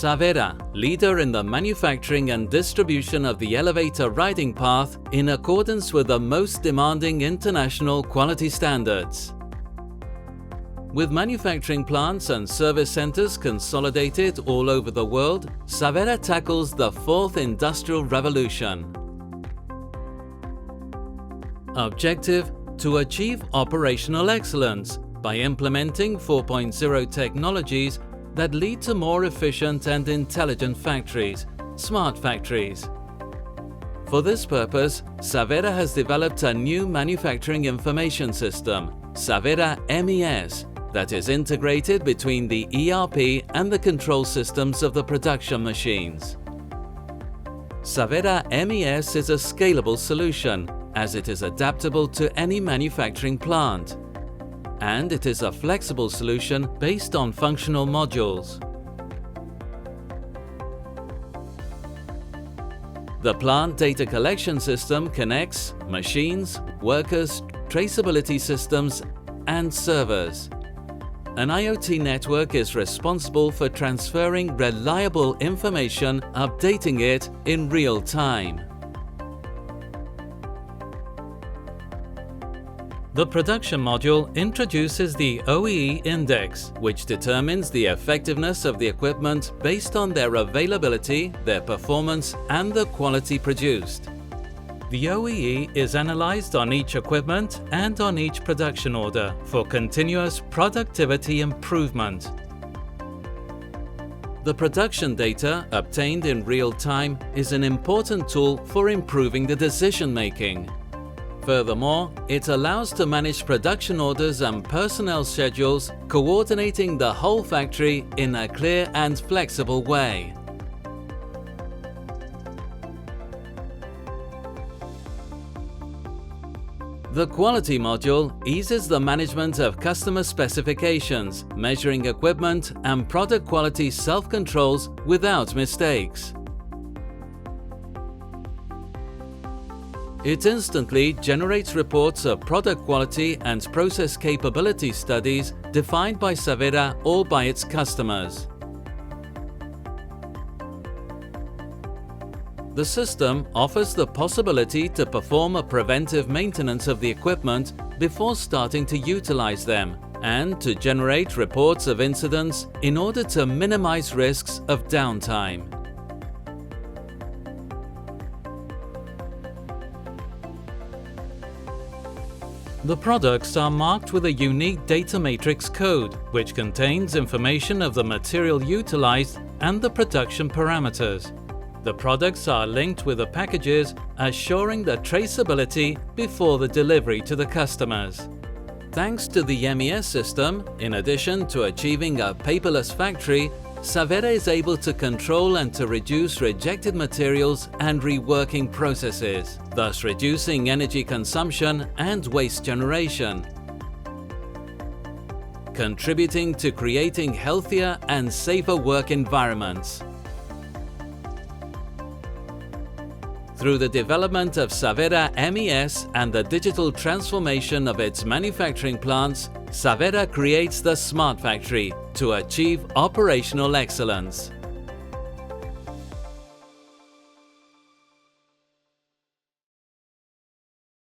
Savera, leader in the manufacturing and distribution of the elevator riding path in accordance with the most demanding international quality standards. With manufacturing plants and service centers consolidated all over the world, Savera tackles the fourth industrial revolution. Objective: to achieve operational excellence by implementing 4.0 technologies that lead to more efficient and intelligent factories, smart factories. For this purpose, Savera has developed a new manufacturing information system, Savera MES, that is integrated between the ERP and the control systems of the production machines. Savera MES is a scalable solution, as it is adaptable to any manufacturing plant, and it is a flexible solution based on functional modules. The plant data collection system connects machines, workers, traceability systems, and servers. An IoT network is responsible for transferring reliable information, updating it in real time. The production module introduces the OEE index, which determines the effectiveness of the equipment based on their availability, their performance, and the quality produced. The OEE is analyzed on each equipment and on each production order for continuous productivity improvement. The production data obtained in real time is an important tool for improving the decision-making. Furthermore, it allows to manage production orders and personnel schedules, coordinating the whole factory in a clear and flexible way. The quality module eases the management of customer specifications, measuring equipment and product quality self-controls without mistakes. It instantly generates reports of product quality and process capability studies defined by Savera or by its customers. The system offers the possibility to perform a preventive maintenance of the equipment before starting to utilize them, and to generate reports of incidents in order to minimize risks of downtime. The products are marked with a unique data matrix code, which contains information of the material utilized and the production parameters. The products are linked with the packages, assuring the traceability before the delivery to the customers. Thanks to the MES system, in addition to achieving a paperless factory, Savera is able to control and to reduce rejected materials and reworking processes, thus reducing energy consumption and waste generation, contributing to creating healthier and safer work environments. Through the development of Savera MES and the digital transformation of its manufacturing plants, Savera creates the Smart Factory to achieve operational excellence.